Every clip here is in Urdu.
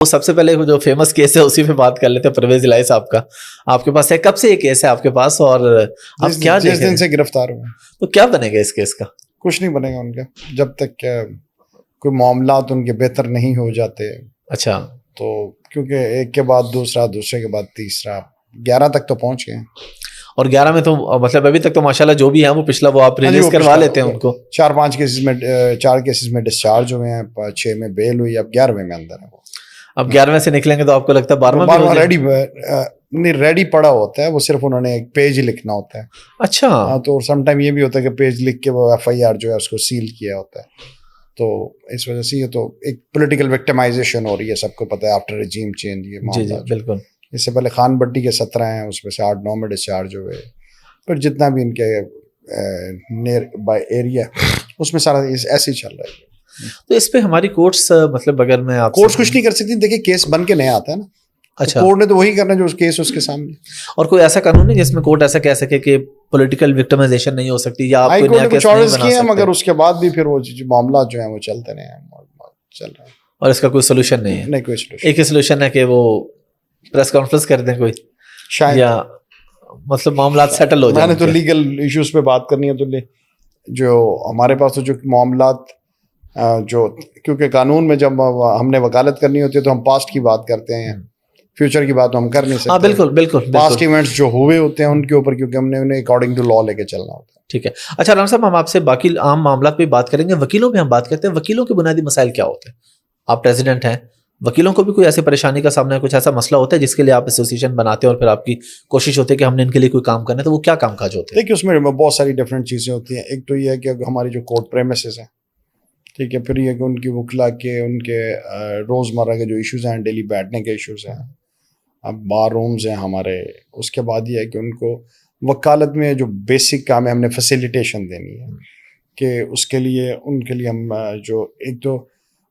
وہ سب سے پہلے جو فیمس کیس ہے اسی پہ بات کر لیتے ہیں. پرویز الہی صاحب کا آپ کے پاس ہے, کب سے یہ کیس ہے آپ کے پاس, اور آپ کیا دیکھ رہے ہیں؟ جس دن سے گرفتار ہوئے. تو کیا بنے گا اس کیس کا؟ کچھ نہیں بنے گا ان کا, جب تک کہ کوئی معاملات ان کے بہتر نہیں ہو جاتے. اچھا, تو کیونکہ ایک کے بعد دوسرا, دوسرے کے بعد تیسرا, 11 تک تو پہنچ گئے ہیں. اور 11 میں تو مطلب ابھی تک تو ماشاءاللہ جو بھی ہیں وہ پچھلا وہ آپ ریلیز کروا لیتے ہیں ان کو. 4 کیسز میں ڈسچارج ہوئے ہیں, 6 میں بیل ہوئی, اب 11ویں میں اندر ہے. اب 11ویں سے نکلیں گے تو آپ کو لگتا ہے 12واں ریڈی پڑا ہوتا ہے, وہ صرف انہوں نے ایک پیج لکھنا ہوتا ہے. اچھا, تو سم ٹائم یہ بھی ہوتا ہے کہ پیج لکھ کے وہ FIR جو ہے اس کو سیل کیا ہوتا ہے. تو اس وجہ سے یہ تو ایک پولیٹیکل وکٹمائزیشن ہو رہی ہے, سب کو پتہ ہے آفٹر رجیم چینج. یہ معاملہ بالکل, اس سے پہلے خان بٹی کے 17 ہیں, اس میں سے 8-9 میں ڈسچارج ہوئے. پھر جتنا بھی ان کے نیئر بائی ایریا اس میں سارا ایسے ہی چل رہا ہے. تو اس پہ ہماری کورٹس مطلب اگر میں آپ کورٹس کچھ نہیں کر سکتی. دیکھیں کیس بن کے نیا آتا ہے نا. اچھا, کورٹ نے تو وہی کرنا جو اس کیس اس کے سامنے. اور کوئی ایسا قانون ہے جس میں کورٹ ایسا کہہ سکے کہ پولیٹیکل وکٹمائزیشن نہیں ہو سکتی, یا آپ ہائی کوئی کورٹ نیا نے کیس کچھ نہیں آرڈرز بنا کیے ہیں, سکتے, مگر اس کے بعد بھی پھر وہ معاملات جو ہیں وہ چلتے رہے ہیں, چل رہے ہیں, اور اس کا کوئی سولوشن نہیں ہے. نہیں کوئی سولوشن. ایک ہی سولوشن ہے کہ وہ پریس کانفرنس کر دیں کوئی, شاید, یا مطلب معاملات سیٹل ہو جائیں. میں نے تو لیگل ایشوز پہ بات کرنی ہے تو جو ہمارے پاس تو جو معاملات جو, کیونکہ قانون میں جب ہم نے وکالت کرنی ہوتی ہے تو ہم پاسٹ کی بات کرتے ہیں, فیوچر کی بات تو ہم کر نہیں سکتے. بالکل پاسٹ ایونٹس جو ہوئے ہوتے ہیں ان کے اوپر, کیونکہ ہم نے انہیں اکارڈنگ ٹو لا لے کے چلنا ہوتا ہے. ٹھیک ہے. اچھا رام صاحب, ہم آپ سے باقی عام معاملات پہ بات کریں گے. وکیلوں پہ ہم بات کرتے ہیں. وکیلوں کے بنیادی مسائل کیا ہوتے ہیں؟ آپ پریزیڈنٹ ہیں, وکیلوں کو بھی کوئی ایسی پریشانی کا سامنا ہے, کچھ ایسا مسئلہ ہوتا ہے جس کے لیے آپ ایسوسیشن بناتے ہیں اور پھر آپ کی کوشش ہوتی ہے کہ ہم نے ان کے لیے کوئی کام کرنا ہے, تو وہ کیا کام کاج ہوتے ہیں؟ دیکھیے اس میں بہت ساری ڈفرینٹ چیزیں ہوتی ہیں. ایک تو یہ ہے کہ ہماری جو کورٹ پریمیسز ہیں, ٹھیک ہے, پھر یہ کہ ان کی وکلا کے ان کے روزمرہ کے جو ایشوز ہیں, ڈیلی بیٹھنے کے ایشوز ہیں, اب بار رومز ہیں ہمارے. اس کے بعد یہ ہے کہ ان کو وکالت میں جو بیسک کام ہے ہم نے فیسیلیٹیشن دینی ہے, کہ اس کے لیے ان کے لیے ہم جو ایک تو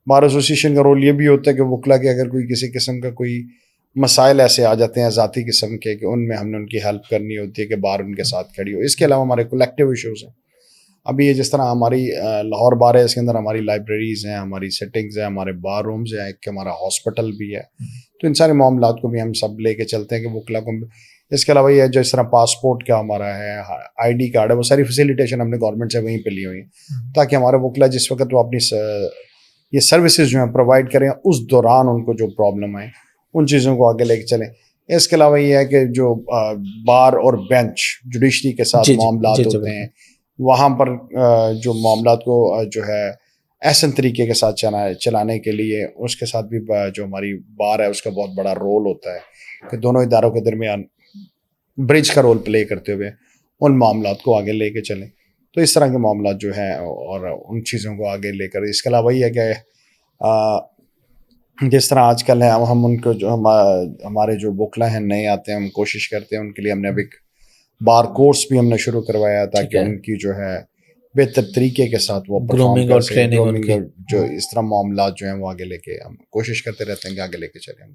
بار ایسوسیشن کا رول یہ بھی ہوتا ہے کہ وکلا کے اگر کوئی کسی قسم کا کوئی مسائل ایسے آ جاتے ہیں ذاتی قسم کے, کہ ان میں ہم نے ان کی ہیلپ کرنی ہوتی ہے کہ بار ان کے ساتھ کھڑی ہو. اس کے علاوہ ہمارے کولیکٹیو ایشوز ہیں. ابھی یہ جس طرح ہماری لاہور بار ہے, اس کے اندر ہماری لائبریریز ہیں, ہماری سیٹنگز ہیں, ہمارے بار رومز ہیں, ایک ہمارا ہاسپٹل بھی ہے. تو ان سارے معاملات کو بھی ہم سب لے کے چلتے ہیں کہ وکلا کو. اس کے علاوہ یہ جو اس طرح پاسپورٹ کا ہمارا ہے, ID کارڈ ہے, وہ ساری فیسیلیٹیشن ہم نے گورنمنٹ سے وہیں پہ لی ہوئی ہیں, تاکہ ہمارے وکلا جس وقت وہ اپنی یہ سروسز جو ہیں پرووائڈ کریں, اس دوران ان کو جو پرابلم آئے ان چیزوں کو آگے لے کے چلیں. اس کے علاوہ یہ ہے کہ جو بار اور بینچ جوڈیشری کے ساتھ معاملات ہوتے ہیں, وہاں پر جو معاملات کو جو ہے احسن طریقے کے ساتھ چلانے کے لیے اس کے ساتھ بھی جو ہماری بار ہے اس کا بہت بڑا رول ہوتا ہے, کہ دونوں اداروں کے درمیان برج کا رول پلے کرتے ہوئے ان معاملات کو آگے لے کے چلیں. تو اس طرح کے معاملات جو ہیں اور ان چیزوں کو آگے لے کر. اس کے علاوہ یہ ہے کہ جس طرح آج کل ہے, ہم ان کو جو ہمارے جو وکلا ہیں نئے آتے ہیں, ہم کوشش کرتے ہیں ان کے لیے ہم نے ابھی بار کورس بھی ہم نے شروع کروایا, تاکہ ان کی جو ہے بہتر طریقے کے ساتھ وہ گرومنگ اور ٹریننگ, جو اس طرح معاملات جو ہیں وہ آگے لے کے ہم کوشش کرتے رہتے ہیں کہ آگے لے کے چلیں.